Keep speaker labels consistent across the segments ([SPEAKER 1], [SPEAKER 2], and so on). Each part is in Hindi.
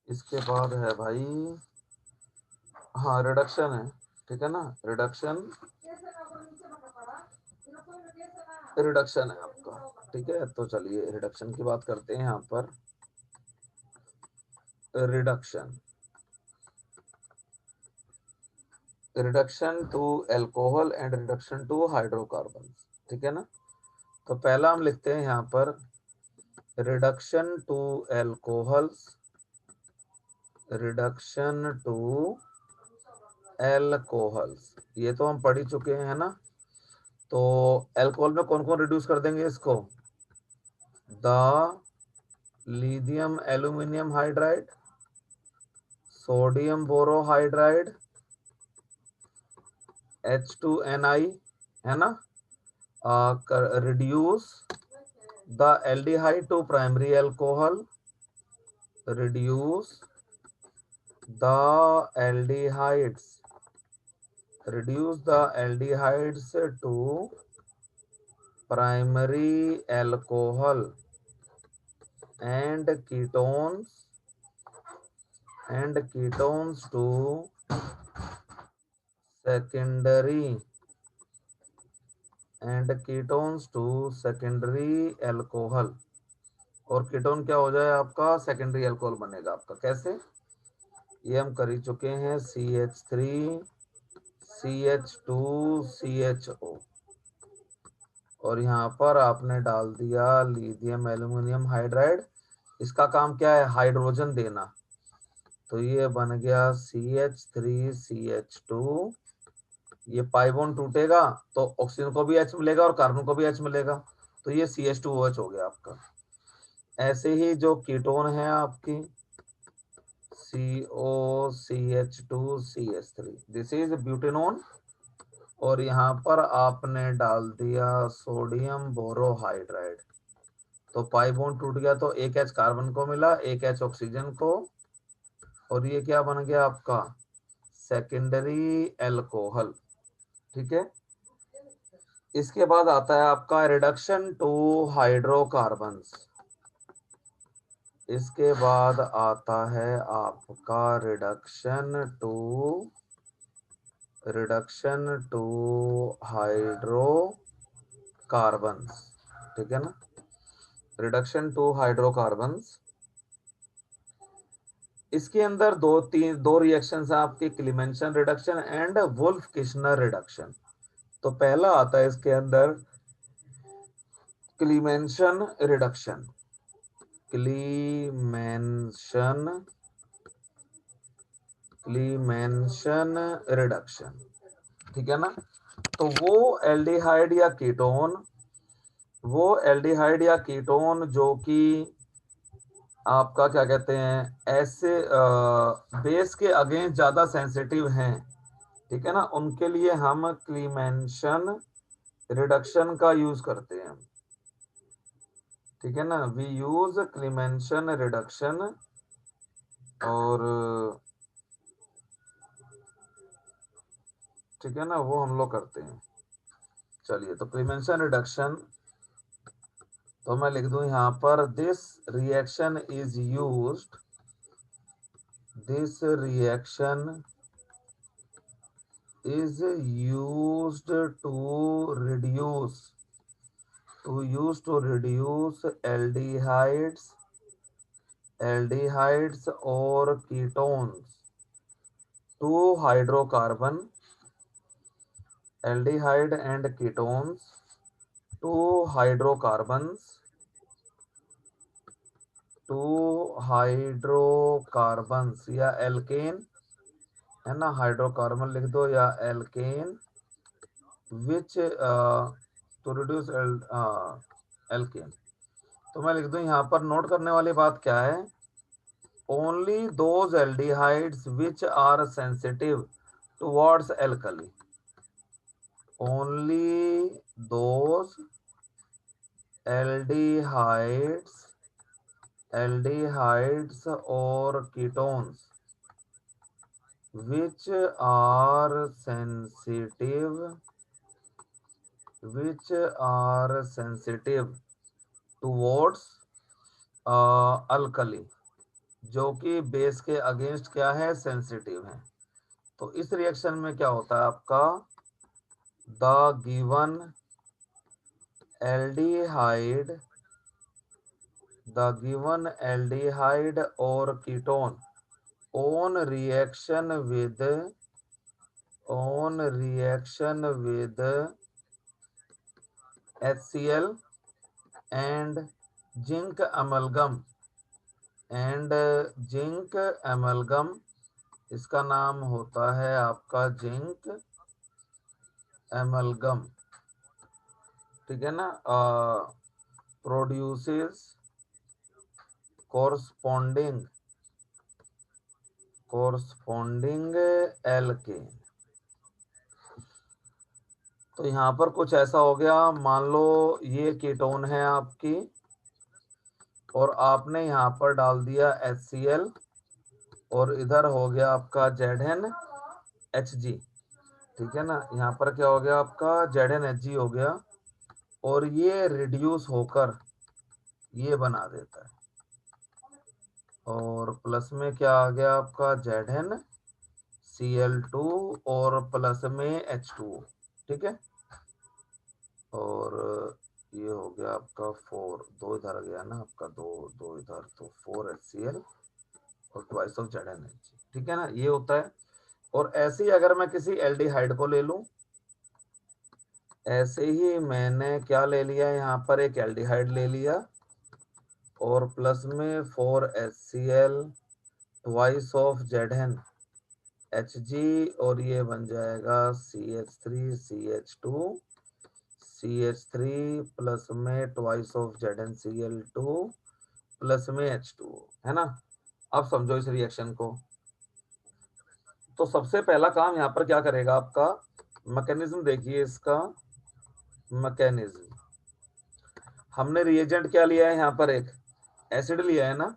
[SPEAKER 1] इसके बाद है भाई, हाँ रिडक्शन है, ठीक है ना, रिडक्शन, रिडक्शन है आपका, ठीक है। तो चलिए रिडक्शन की बात करते हैं यहाँ पर। Reduction, reduction to alcohol and reduction to hydrocarbon, ठीक है ना। तो पहला हम लिखते हैं यहाँ पर reduction to alcohols, reduction to alcohols, ये तो हम पढ़ ही चुके हैं, है ना। तो एल्कोहल में कौन कौन रिड्यूस कर देंगे इसको, the lithium aluminium hydride, sodium borohydride, H2Ni, है ना, reduce the aldehyde to primary alcohol, reduce the aldehydes, reduce the aldehydes to primary alcohol and ketones to secondary alcohol। और कीटोन क्या हो जाए आपका, सेकेंडरी अल्कोहल बनेगा आपका। कैसे, ये हम कर ही चुके हैं, CH3 CH2 CHO, और यहाँ पर आपने डाल दिया लिथियम एल्यूमिनियम हाइड्राइड। इसका काम क्या है, हाइड्रोजन देना। तो ये बन गया CH3CH2, ये पाई बॉन्ड टूटेगा तो ऑक्सीजन को भी H मिलेगा और कार्बन को भी H मिलेगा, तो ये CH2OH हो गया आपका। ऐसे ही जो कीटोन है आपकी COCH2CH3, दिस इज ब्यूटेनॉन, और यहाँ पर आपने डाल दिया सोडियम बोरोहाइड्राइड। तो पाई बॉन्ड टूट गया तो एक H कार्बन को मिला, एक H ऑक्सीजन को, और ये क्या बन गया आपका, सेकेंडरी एल्कोहल, ठीक है। इसके बाद आता है आपका रिडक्शन टू हाइड्रोकार्बन्स, इसके बाद आता है आपका रिडक्शन टू हाइड्रोकार्बन्स, ठीक है ना, रिडक्शन टू हाइड्रोकार्बन्स। इसके अंदर दो रिएक्शंस हैं आपके, Clemmensen reduction and Wolff Kishner reduction. तो पहला आता है इसके अंदर क्लीमेंशन रिडक्शन, क्लीमेंशन रिडक्शन, ठीक है ना। तो वो एल्डिहाइड या कीटोन जो कि आपका क्या कहते हैं, ऐसे बेस के अगेंस्ट ज्यादा सेंसिटिव हैं, ठीक है ना, उनके लिए हम क्लीमेंशन रिडक्शन का यूज करते हैं, ठीक है ना, वी यूज क्लीमेंशन रिडक्शन, और ठीक है ना, वो हम लोग करते हैं। चलिए, तो क्लीमेंशन रिडक्शन, तो मैं लिख दूं यहां पर, this reaction is used, this reaction is used to reduce aldehydes or ketones to hydrocarbon, aldehyde and ketones to hydrocarbons, या एल्केन, है ना, हाइड्रोकार्बन लिख दो या alkene, which to reduce alkene. तो मैं लिख दूं यहाँ पर, नोट करने वाली बात क्या है, only those aldehydes which are sensitive towards alkali, only those aldehydes और ketones which are sensitive towards alkali, जो कि बेस के अगेंस्ट क्या है, सेंसिटिव है। तो इस रिएक्शन में क्या होता है आपका, द गिवन एल्डिहाइड, और ketone on reaction with HCl and zinc amalgam, इसका नाम होता है आपका जिंक एमलगम, ठीक है ना, प्रोड्यूसेस कोरस्पॉन्डिंग एल्केन। तो यहाँ पर कुछ ऐसा हो गया, मान लो ये कीटोन है आपकी और आपने यहाँ पर डाल दिया HCl और इधर हो गया आपका ZnHg, ठीक है ना। यहाँ पर क्या हो गया आपका, ZnHg हो गया और ये रिड्यूस होकर ये बना देता है और प्लस में क्या आ गया आपका ZnCl2 और प्लस में H2O, ठीक है। और ये हो गया आपका 4, 2 इधर गया ना आपका, 2 इधर, तो 4HCl और ट्वाइस ऑफ ZnHg, ठीक है ना, ये होता है। और ऐसे ही अगर मैं किसी एल्डिहाइड को ले लूं, ऐसे ही मैंने क्या ले लिया, यहाँ पर एक एल्डिहाइड ले लिया और प्लस में 4HCl ट्वाइस ऑफ ZnHg और ये बन जाएगा CH3 प्लस में ट्वाइस ऑफ ZnCl2 प्लस में H2O, है ना। अब समझो इस रिएक्शन को। तो सबसे पहला काम यहाँ पर क्या करेगा आपका, मैकेनिज्म देखिए इसका, मैकेनिज्म हमने रिएजेंट क्या लिया है, यहाँ पर एक एसिड लिया है ना,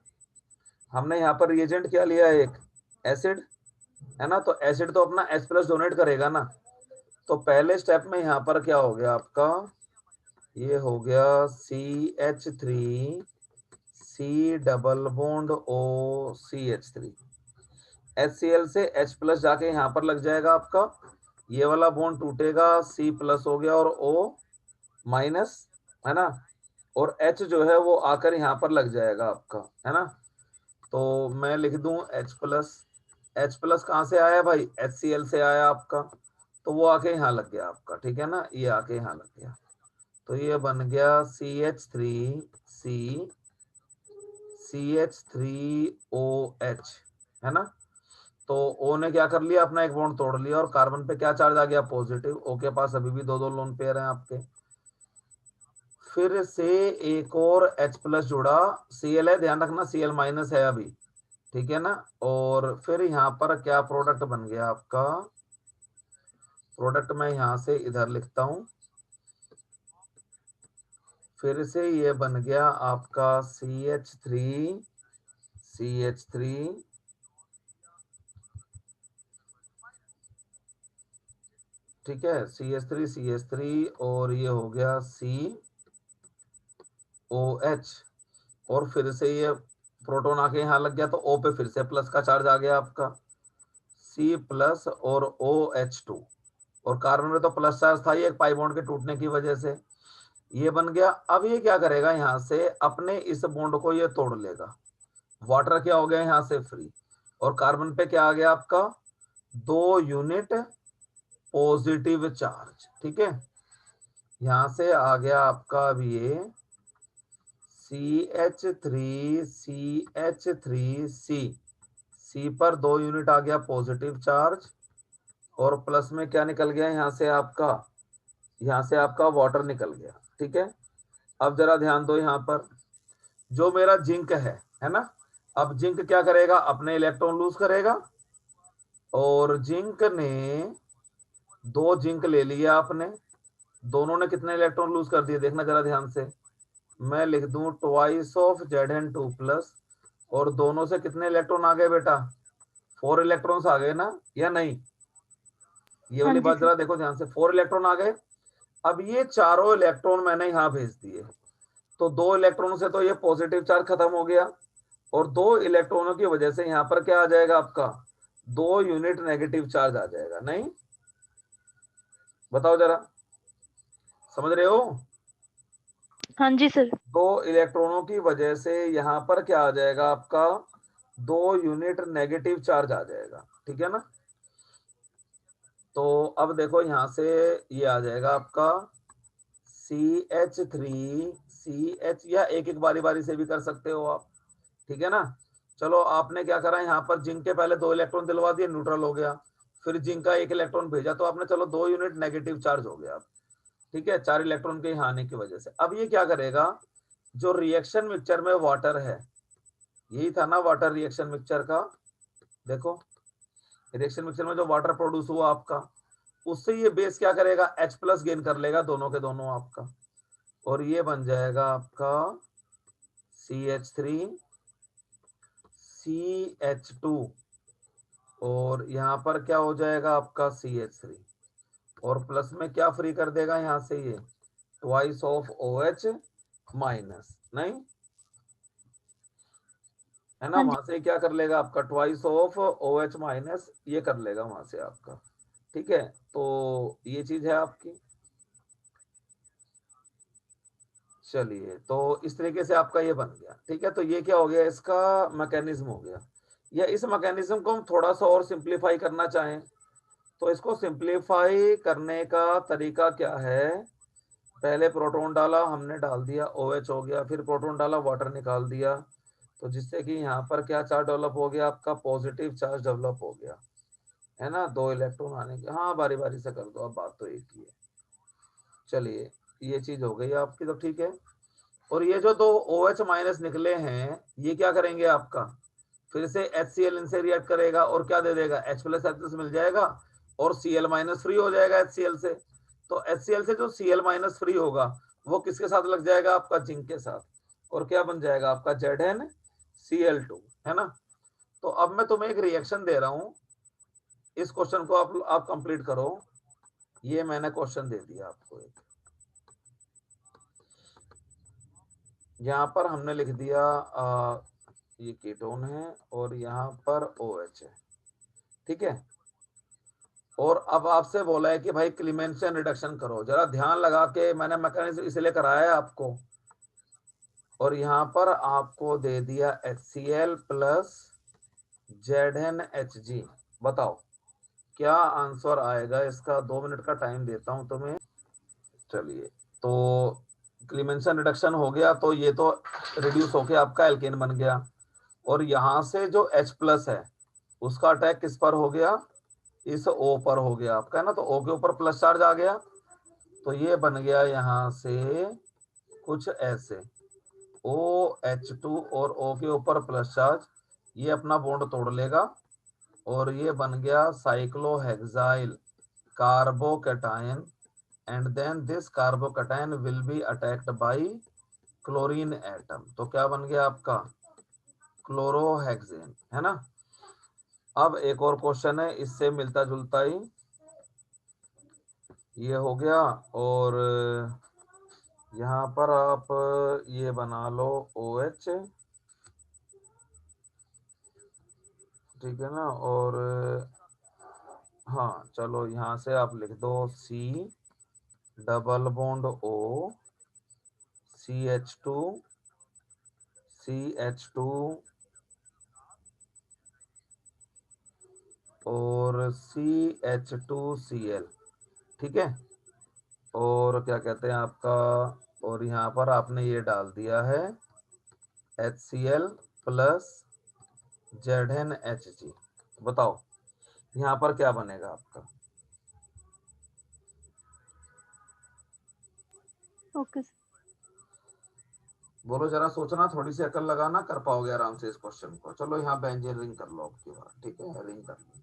[SPEAKER 1] हमने यहाँ पर रिएजेंट क्या लिया है, एक एसिड, है ना। तो एसिड तो अपना H+ डोनेट करेगा ना। तो पहले स्टेप में यहाँ पर क्या हो गया आपका, ये हो गया CH3C double bond OCH3, HCl से H+ जाके यहाँ पर लग जाएगा आपका, ये वाला बॉन्ड टूटेगा, C+ हो गया और O-, है ना, और H जो है वो आकर यहाँ पर लग जाएगा आपका, है ना। तो मैं लिख दूं H+ कहाँ से आया भाई, HCl से आया आपका, तो वो आके यहाँ लग गया आपका, ठीक है ना, ये आके यहाँ लग गया। तो ये बन गया CH3OH, है ना। तो O ने क्या कर लिया, अपना एक बॉन्ड तोड़ लिया और कार्बन पे क्या चार्ज आ गया, पॉजिटिव। O के पास अभी भी 2 लोन पेयर हैं आपके। फिर से एक और H+ जुड़ा, Cl है, ध्यान रखना Cl- है अभी, ठीक है ना। और फिर यहाँ पर क्या प्रोडक्ट बन गया आपका, प्रोडक्ट मैं यहाँ से इधर लिखता हूं, फिर से ये बन गया आपका CH3, ठीक है, CH3 और ये हो गया COH और फिर से ये प्रोटॉन आके यहाँ लग गया, तो O पे फिर से प्लस का चार्ज आ गया आपका, C+ और OH2 और कार्बन में तो प्लस चार्ज था ही एक पाई बॉन्ड के टूटने की वजह से, ये बन गया। अब ये क्या करेगा, यहाँ से अपने इस बॉन्ड को ये तोड़ लेगा, वाटर क्या हो गया यहाँ से फ्री, और कार्बन पे क्या आ गया आपका, 2 यूनिट पॉजिटिव चार्ज, ठीक है। यहाँ से आ गया आपका अब ये C पर 2 यूनिट आ गया पॉजिटिव चार्ज और प्लस में क्या निकल गया यहाँ से आपका वाटर निकल गया, ठीक है। अब जरा ध्यान दो यहाँ पर, जो मेरा जिंक है ना, अब जिंक क्या करेगा, अपने इलेक्ट्रॉन लूज करेगा और जिंक ने 2 जिंक ले लिया आपने, दोनों ने कितने इलेक्ट्रॉन लूज कर दिए, देखना जरा ध्यान से। मैं लिख दूं ट्वाइस ऑफ Zn2+ और दोनों से कितने इलेक्ट्रॉन आ गए बेटा, 4 इलेक्ट्रॉन्स आ गए ना, या नहीं। ये
[SPEAKER 2] हाँ
[SPEAKER 1] वाली
[SPEAKER 2] जी
[SPEAKER 1] बात
[SPEAKER 2] सर।
[SPEAKER 1] जरा देखो ध्यान से, 4 इलेक्ट्रॉन आ गए। अब ये चारों इलेक्ट्रॉन मैंने यहाँ भेज दिए, तो 2 इलेक्ट्रॉन से तो ये पॉजिटिव चार्ज खत्म हो गया, और 2 इलेक्ट्रॉनों की वजह से यहां पर क्या आ जाएगा आपका, 2 यूनिट नेगेटिव चार्ज आ जाएगा। नहीं, बताओ जरा, समझ रहे हो?
[SPEAKER 2] हाँ जी सर।
[SPEAKER 1] 2 इलेक्ट्रॉनों की वजह से यहां पर क्या आ जाएगा आपका, 2 यूनिट नेगेटिव चार्ज आ जाएगा। ठीक है ना? तो अब देखो यहां से ये आ जाएगा आपका CH3CH, या एक एक बारी बारी से भी कर सकते हो आप। ठीक है ना? चलो आपने क्या करा, यहाँ पर जिंक के पहले 2 इलेक्ट्रॉन दिलवा दिए, न्यूट्रल हो गया। फिर जिंक का 1 इलेक्ट्रॉन भेजा, तो आपने चलो 2 यूनिट नेगेटिव चार्ज हो गया। ठीक है, 4 इलेक्ट्रॉन के यहाँ आने की वजह से। अब ये क्या करेगा, जो रिएक्शन मिक्सचर में वाटर है, यही था ना वाटर रिएक्शन मिक्सचर का। देखो रिएक्शन मिक्सचर में जो वाटर प्रोड्यूस हुआ आपका, उससे ये बेस क्या करेगा, H+ गेन कर लेगा दोनों के दोनों आपका, और ये बन जाएगा आपका CH3CH2, और यहाँ पर क्या हो जाएगा आपका CH3, और प्लस में क्या फ्री कर देगा यहाँ से ये, ट्वाइस ऑफ OH माइनस। नहीं है ना?
[SPEAKER 2] हाँ जी।
[SPEAKER 1] वहां से क्या कर लेगा आपका, ट्वाइस ऑफ OH माइनस ये कर लेगा वहां से आपका। ठीक है, तो ये चीज है आपकी। चलिए, तो इस तरीके से आपका ये बन गया। ठीक है, तो ये क्या हो गया, इसका मैकेनिज्म हो गया। या इस मैकेनिज्म को हम थोड़ा सा और सिंप्लीफाई करना चाहें, तो इसको सिंप्लीफाई करने का तरीका क्या है, पहले प्रोटॉन डाला हमने, डाल दिया OH हो गया, फिर प्रोटॉन डाला वाटर निकाल दिया, तो जिससे कि यहाँ पर क्या चार्ज डेवलप हो गया आपका, पॉजिटिव चार्ज डेवलप हो गया। है ना? 2 इलेक्ट्रॉन आने के, हाँ बारी बारी से कर दो, अब बात तो एक ही है। चलिए, ये चीज हो गई आपकी, तो ठीक है। और ये जो 2 OH माइनस निकले हैं, ये क्या करेंगे आपका, फिर से HCl इनसे रिएक्ट करेगा और क्या दे देगा, H+H+ मिल जाएगा, और Cl माइनस फ्री हो जाएगा HCl से। तो HCl से जो Cl माइनस फ्री होगा, वो किसके साथ लग जाएगा आपका, जिंक के साथ, और क्या बन जाएगा आपका ZnCl2। है ना? तो अब मैं तुम्हें एक रिएक्शन दे रहा हूं, इस क्वेश्चन को आप कंप्लीट करो। ये मैंने क्वेश्चन दे दिया आपको एक, यहाँ पर हमने लिख दिया ये कीटोन है और यहाँ पर OH है। ठीक है, और अब आपसे बोला है कि भाई क्लीमेंशन रिडक्शन करो, जरा ध्यान लगा के, मैंने मैकेनिज्म इसलिए कराया है आपको। और यहाँ पर आपको दे दिया HCl प्लस ZnHg। बताओ क्या आंसर आएगा इसका, 2 मिनट का टाइम देता हूं तुम्हें। चलिए, तो क्लीमेंशन रिडक्शन हो गया, तो ये तो रिड्यूस होके आपका एल्केन बन गया, और यहां से जो H+ है उसका अटैक किस पर हो गया, इस O पर हो गया आपका। है ना? तो O के ऊपर प्लस चार्ज आ गया, तो ये बन गया यहां से कुछ ऐसे, OH2 और O के ऊपर प्लस चार्ज, ये अपना बॉन्ड तोड़ लेगा, और ये बन गया cyclohexyl carbocation, and then this carbocation will be attacked by chlorine atom. तो क्या बन गया आपका, क्लोरोहेक्सेन। है ना? अब एक और क्वेश्चन है इससे मिलता जुलता ही, ये हो गया, और यहाँ पर आप ये बना लो OH। ठीक है ना? और हाँ चलो, यहाँ से आप लिख दो C double bond O CH2 CH2 और CH2Cl। ठीक है, और क्या कहते हैं आपका, और यहाँ पर आपने ये डाल दिया है HCl प्लस ZnHg। बताओ यहाँ पर क्या बनेगा आपका,
[SPEAKER 2] ओके सर।
[SPEAKER 1] बोलो जरा, सोचना, थोड़ी सी अकल लगाना, कर पाओगे आराम से इस क्वेश्चन को। चलो यहाँ बेंजीन रिंग कर लो आपकी बार। ठीक है, रिंग कर लो।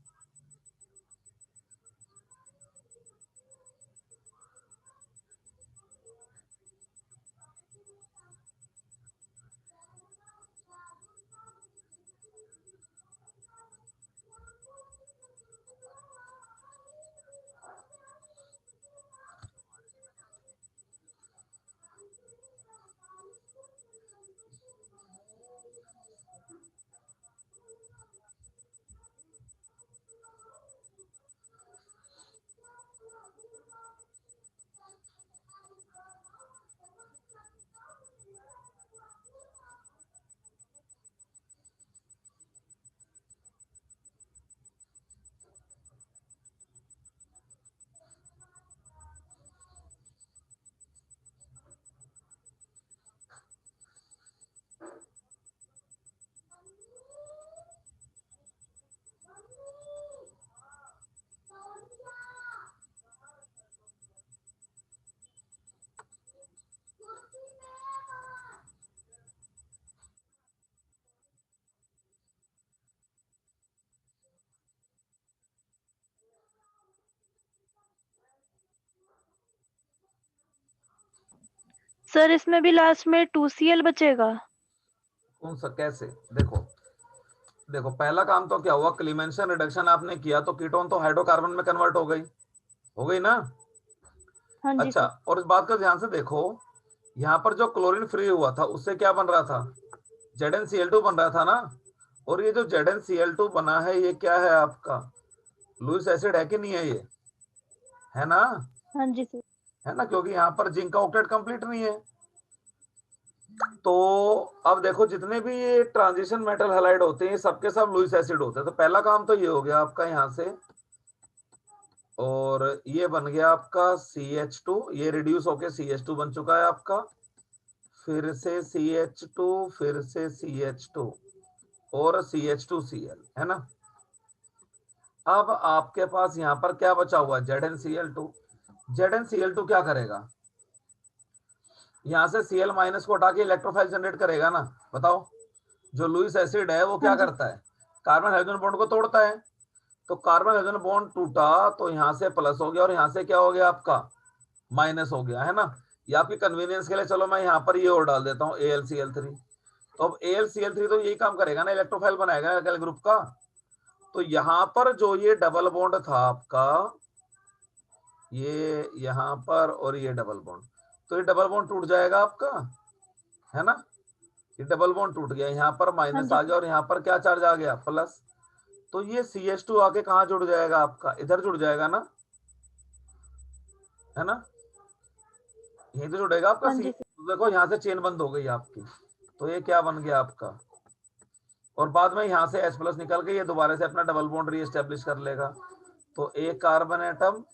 [SPEAKER 2] सर इसमें भी लास्ट में 2Cl बचेगा।
[SPEAKER 1] कौन सा, कैसे? देखो देखो, पहला काम तो क्या हुआ, क्लीमेंशन रिडक्शन आपने किया तो कीटोन तो हाइड्रोकार्बन में कन्वर्ट हो गई ना।
[SPEAKER 2] हाँ जी
[SPEAKER 1] अच्छा,
[SPEAKER 2] सर।
[SPEAKER 1] और इस बात का ध्यान से देखो, यहाँ पर जो क्लोरीन फ्री हुआ था उससे क्या बन रहा था, ZnCl2 बन रहा था ना। और ये जो ZnCl2 बना है ये क्या है आपका, लुईस एसिड है कि नहीं है ये, है ना,
[SPEAKER 2] हाँ जी सर।
[SPEAKER 1] है ना, क्योंकि यहाँ पर जिंक का ऑक्टेट कंप्लीट नहीं है। तो अब देखो, जितने भी ये ट्रांजिशन मेटल हैलाइड होते हैं सबके सब लुईस एसिड होते हैं। तो पहला काम तो ये हो गया आपका यहाँ से, और ये बन गया आपका CH2, ये रिड्यूस होके CH2 बन चुका है आपका, फिर से CH2, फिर से CH2 और CH2Cl, है ना। अब आपके पास यहाँ पर क्या बचा हुआ, ZnCl2। ZnCl2 क्या करेगा, यहाँ से Cl माइनस को हटा के इलेक्ट्रोफाइल जनरेट करेगा ना। बताओ, जो लुईस एसिड है वो
[SPEAKER 2] हाँ
[SPEAKER 1] क्या
[SPEAKER 2] जी।
[SPEAKER 1] करता है, कार्बन हाइड्रोजन बॉन्ड को तोड़ता है। तो कार्बन हाइड्रोजन बॉन्ड टूटा तो यहाँ से प्लस हो गया और यहाँ से क्या हो गया आपका, माइनस हो गया, है ना। ये आपकी कन्वीनियंस के लिए चलो मैं यहाँ पर ये और डाल देता हूँ AlCl3। तो अब AlCl3 तो यही काम करेगा ना, इलेक्ट्रोफाइल बनाएगा अल्काइल ग्रुप का। तो यहाँ पर जो ये डबल बॉन्ड था आपका, ये यहाँ पर और ये डबल बॉन्ड, तो ये डबल बॉन्ड टूट जाएगा आपका, है ना। ये डबल बॉन्ड टूट गया, यहाँ पर
[SPEAKER 2] हाँ
[SPEAKER 1] माइनस
[SPEAKER 2] जी
[SPEAKER 1] आ
[SPEAKER 2] सर।
[SPEAKER 1] गया और यहाँ पर क्या चार्ज आ गया, प्लस। तो ये CH2 आके कहाँ जुड़ जाएगा आपका, इधर जुड़ जाएगा ना, है ना, यहीं तो जुड़ेगा आपका
[SPEAKER 2] हाँ
[SPEAKER 1] सी।
[SPEAKER 2] जी सर।
[SPEAKER 1] तो देखो यहाँ से चेन बंद हो गई आपकी, तो ये क्या बन गया आपका, और बाद में यहाँ से H+ निकल के ये दोबारा से अपना डबल बॉन्ड री एस्टेब्लिश कर लेगा। तो एक कार्बन एटम,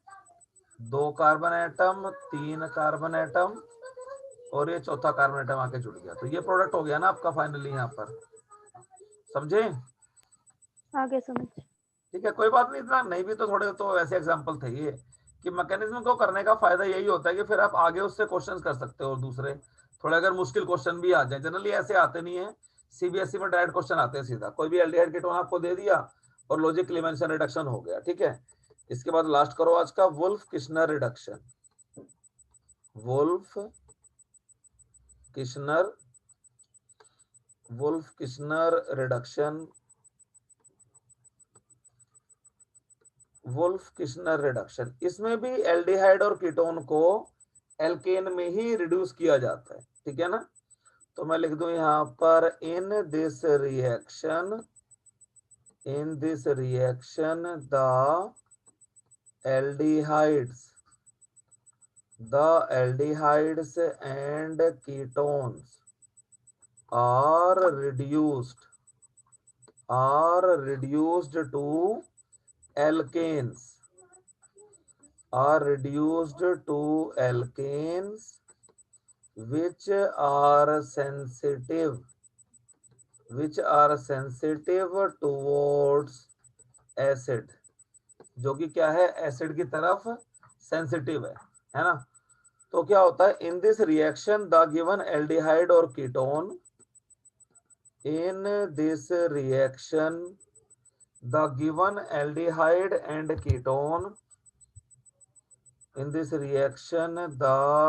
[SPEAKER 1] दो कार्बन एटम, तीन कार्बन एटम और ये चौथा कार्बन एटम आके जुड़ गया। तो ये प्रोडक्ट हो गया ना आपका फाइनली यहाँ पर, समझे।
[SPEAKER 2] आगे समझ।
[SPEAKER 1] ठीक है, कोई बात नहीं, इतना नहीं भी तो थोड़े तो ऐसे एग्जांपल थे ये, कि मैकेनिज्म को करने का फायदा यही होता है कि फिर आप आगे उससे क्वेश्चंस कर सकते हो, और दूसरे थोड़े अगर मुश्किल क्वेश्चन भी आ जाए, जनरली ऐसे आते नहीं है। CBSE में डायरेक्ट क्वेश्चन आते हैं सीधा, कोई भी एल्डिहाइड कीटोन आपको दे दिया और लॉजिक क्लीमेंशन रिडक्शन हो गया, ठीक है। इसके बाद लास्ट करो आज का, Wolff Kishner reduction. Wolff Kishner, Wolff Kishner reduction, Wolff Kishner reduction, इसमें भी एल्डिहाइड और कीटोन को एल्केन में ही रिड्यूस किया जाता है, ठीक है ना। तो मैं लिख दूं यहां पर, इन this reaction the aldehydes and ketones are reduced to alkanes, which are sensitive towards acid, जो कि क्या है, एसिड की तरफ सेंसिटिव है ना। तो क्या होता है, in this reaction the given aldehyde और ketone, in this reaction the given aldehyde and ketone, in this reaction the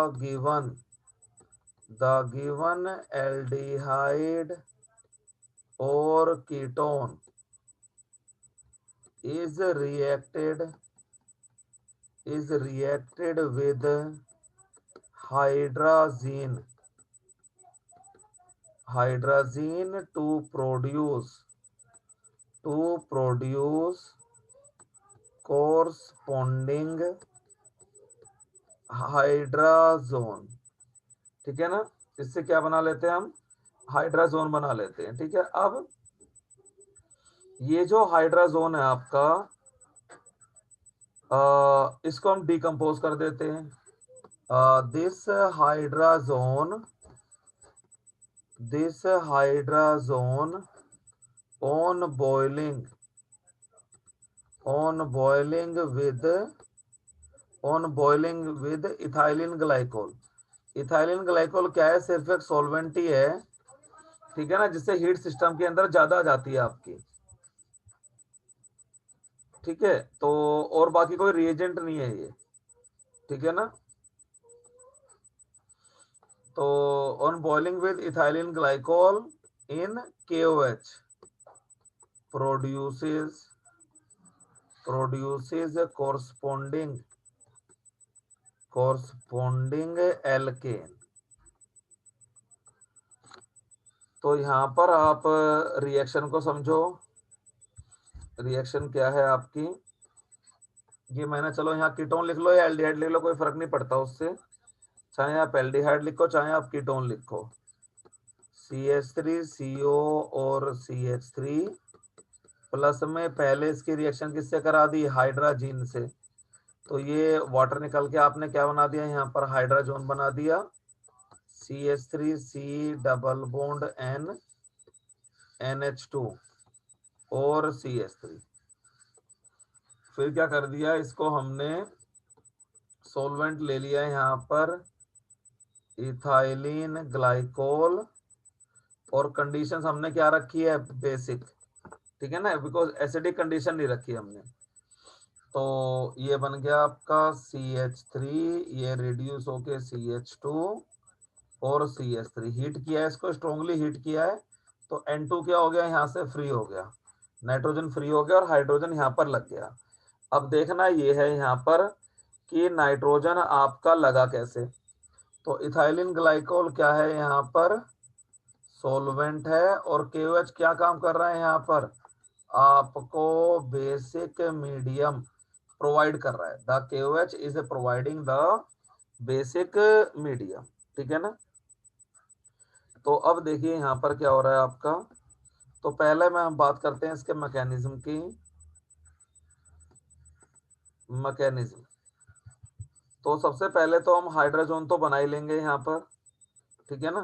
[SPEAKER 1] given aldehyde or ketone is reacted with hydrazine to produce corresponding hydrazone, ठीक है ना। इससे क्या बना लेते हैं हम, हाइड्राजोन बना लेते हैं, ठीक है। अब ये जो हाइड्राजोन है आपका, इसको हम डिकम्पोज कर देते हैं। This hydrazone on boiling with ethylene glycol. Ethylene glycol क्या है, सिर्फ एक सॉल्वेंट ही है, ठीक है ना, जिससे हीट सिस्टम के अंदर ज्यादा जाती है आपकी, ठीक है। तो और बाकी कोई रिएजेंट नहीं है ये, ठीक है ना। तो on boiling with ethylene glycol in KOH produces corresponding alkane। तो यहाँ पर आप रिएक्शन को समझो। रिएक्शन क्या है आपकी, ये मैंने, चलो यहाँ कीटोन लिख लो या एल्डिहाइड लिख लो, कोई फर्क नहीं पड़ता उससे। चाहे आप एल्डिहाइड लिखो चाहे आप कीटोन लिखो, CH3CO और CH3 प्लस में पहले इसकी रिएक्शन किससे करा दी, हाइड्रोजन से। तो ये वाटर निकल के आपने क्या बना दिया, यहाँ पर हाइड्रोजन बना दिया, CH3C double bond N NH2 और CH3। फिर क्या कर दिया, इसको हमने सॉल्वेंट ले लिया है यहाँ पर इथाइलिन ग्लाइकोल, और कंडीशंस हमने क्या रखी है, बेसिक, ठीक है ना, बिकॉज एसिडिक कंडीशन नहीं रखी हमने। तो ये बन गया आपका CH3, ये रिड्यूस होके CH2 और CH3, हीट किया है इसको, स्ट्रॉन्गली हीट किया है, तो N2 क्या हो गया, यहाँ से फ्री हो गया, नाइट्रोजन फ्री हो गया और हाइड्रोजन यहाँ पर लग गया। अब देखना ये है यहाँ पर कि नाइट्रोजन आपका लगा कैसे। तो इथाइलिन ग्लाइकोल क्या है, यहाँ पर सॉल्वेंट है, और KOH क्या काम कर रहा है, यहाँ पर आपको बेसिक मीडियम प्रोवाइड कर रहा है। The KOH is providing the basic medium, ठीक है ना। तो अब देखिए यहाँ पर क्या हो रहा है आपका। तो पहले में हम बात करते हैं इसके मैकेनिज्म की। मैकेनिज्म, तो सबसे पहले तो हम हाइड्रोजन तो बना ही लेंगे यहाँ पर, ठीक है ना।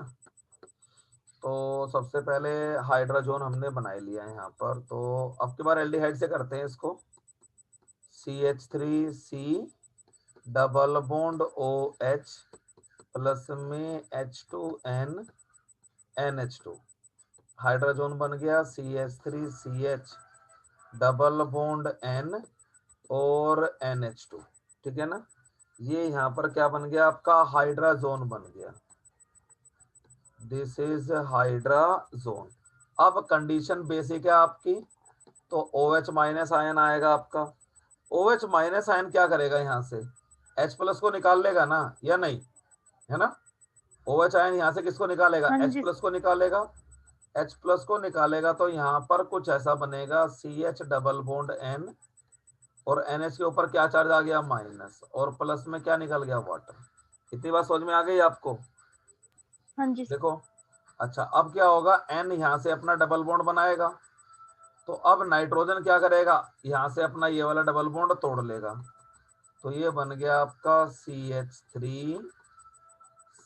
[SPEAKER 1] तो सबसे पहले हाइड्रोजन हमने बना लिया है यहाँ पर। तो अब की बार एल्डिहाइड से करते हैं इसको, CH3C double bond OH plus में H2N NH2, हाइड्रोजन बन गया CH3CH डबल बॉन्ड N और NH2, ठीक है ना। ये यहाँ पर क्या बन गया आपका, हाइड्रोजन बन गया, दिस इज हाइड्रोजन। अब कंडीशन बेसिक है आपकी, तो OH माइनस आयन आएगा आपका। OH माइनस आयन क्या करेगा, यहाँ से H प्लस को निकाल लेगा ना, या नहीं, है ना। OH आयन यहाँ से किसको निकालेगा,
[SPEAKER 2] हाँ
[SPEAKER 1] H
[SPEAKER 2] जी
[SPEAKER 1] प्लस को निकालेगा। H प्लस को निकालेगा तो यहाँ पर कुछ ऐसा बनेगा, CH डबल बॉन्ड N, और NH के ऊपर क्या चार्ज आ गया, माइनस, और प्लस में क्या निकल गया, वाटर। इतनी बात समझ में आ गई आपको।
[SPEAKER 2] हाँ जी सर।
[SPEAKER 1] देखो, अच्छा अब क्या होगा, N यहाँ से अपना डबल बॉन्ड बनाएगा, तो अब नाइट्रोजन क्या करेगा, यहाँ से अपना ये वाला डबल बॉन्ड तोड़ लेगा। तो ये बन गया आपका CH3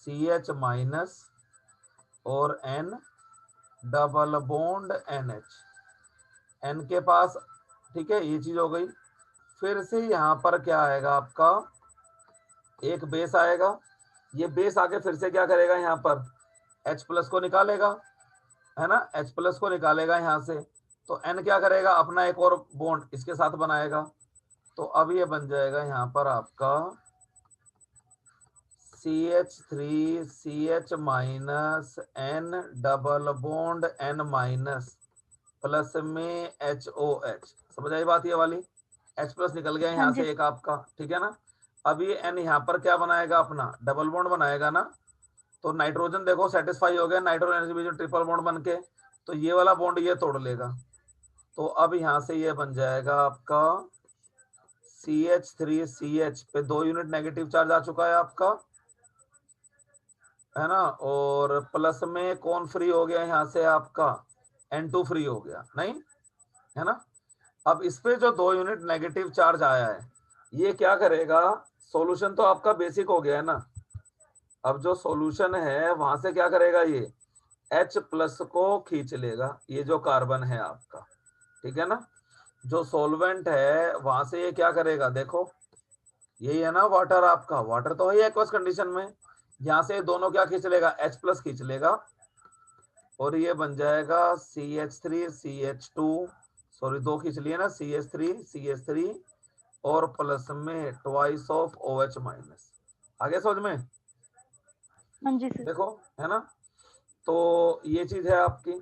[SPEAKER 1] CH माइनस और N double bond NH, N के पास, ठीक है, ये चीज हो गई। फिर से यहाँ पर क्या आएगा आपका, एक बेस आएगा, ये बेस आके फिर से क्या करेगा, यहाँ पर H प्लस को निकालेगा, है ना, H प्लस को निकालेगा यहाँ से। तो N क्या करेगा, अपना एक और बॉन्ड इसके साथ बनाएगा। तो अब ये बन जाएगा यहाँ पर आपका CH3CH minus N double bond N minus plus में HOH। समझ आई बात ये वाली, H प्लस निकल गया
[SPEAKER 2] हाँ
[SPEAKER 1] यहाँ
[SPEAKER 2] जी
[SPEAKER 1] से एक आपका, ठीक है ना। अब ये N यहाँ पर क्या बनाएगा, अपना डबल बॉन्ड बनाएगा ना। तो नाइट्रोजन देखो सेटिस्फाई हो गया, नाइट्रोजन के बीच ट्रिपल बॉन्ड बन के, तो ये वाला बॉन्ड ये तोड़ लेगा। तो अब यहाँ से ये बन जाएगा आपका CH3CH पे 2 यूनिट नेगेटिव चार्ज आ चुका है आपका, है ना, और प्लस में कौन फ्री हो गया यहाँ से आपका, N2 फ्री हो गया, नहीं, है ना। अब इस पे जो 2 यूनिट नेगेटिव चार्ज आया है, ये क्या करेगा, सॉल्यूशन तो आपका बेसिक हो गया है ना। अब जो सॉल्यूशन है वहां से क्या करेगा, ये H प्लस को खींच लेगा, ये जो कार्बन है आपका, ठीक है ना। जो सॉल्वेंट है वहां से ये क्या करेगा, देखो यही है ना वाटर, आपका वाटर तो है एक्वस कंडीशन में, यहाँ से दोनों क्या खींच लेगा, H प्लस खींच लेगा, और ये बन जाएगा CH3CH2, सॉरी 2 खींच लिए ना, CH3CH3 और प्लस में ट्वाइस ऑफ OH माइनस। आगे समझ में,
[SPEAKER 2] हाँ जी सर।
[SPEAKER 1] देखो, है ना। तो ये चीज है आपकी,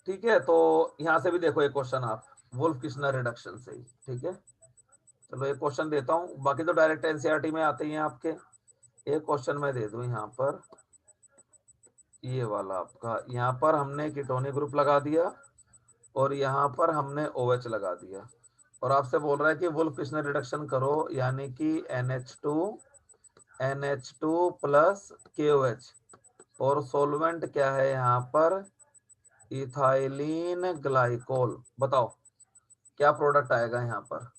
[SPEAKER 1] ठीक है। तो यहां से भी देखो एक क्वेश्चन आप वुल्फ किशनर रिडक्शन से ही, ठीक है। चलो एक क्वेश्चन देता हूँ, बाकी तो डायरेक्ट एनसीईआरटी में आते ही हैं आपके। एक क्वेश्चन मैं दे दूं यहाँ पर, ये वाला आपका, यहाँ पर हमने कीटोनिक ग्रुप लगा दिया और यहाँ पर हमने OH लगा दिया, और आपसे बोल रहा है कि वुल्फ किशनर रिडक्शन करो, यानी कि NH2 प्लस KOH, और सोलवेंट क्या है यहाँ पर, इथाइलिन ग्लाइकोल। बताओ क्या प्रोडक्ट आएगा यहाँ पर।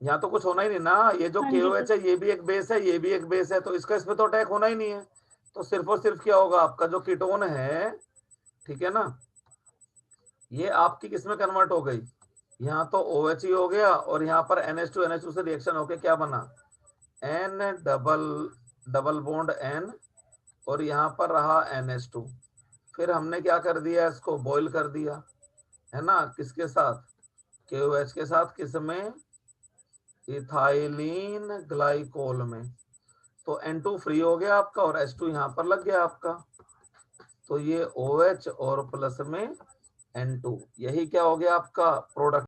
[SPEAKER 1] यहाँ तो कुछ होना ही नहीं ना, ये जो
[SPEAKER 2] हाँ जी
[SPEAKER 1] KOH
[SPEAKER 2] सर।
[SPEAKER 1] है ये भी एक बेस है, ये भी एक बेस है, तो इसका इसमें तो अटैक होना ही नहीं है। तो सिर्फ और सिर्फ क्या होगा, आपका जो कीटोन है, ठीक है ना, ये आपकी किसमें कन्वर्ट हो गई, यहाँ तो OH ही हो गया, और यहाँ पर NH2 से रिएक्शन होके क्या बना, N double double bond N, और यहाँ पर रहा NH2। फिर हमने क्या कर दिया, इसको बॉईल कर दिया, है ना, किसके साथ, KOH के साथ, किसमें, इथाइलिन ग्लाइकोल में। तो N2 फ्री हो गया आपका और H2 यहाँ पर लग गया आपका। तो ये OH और प्लस में N2, यही क्या हो गया आपका प्रोडक्ट।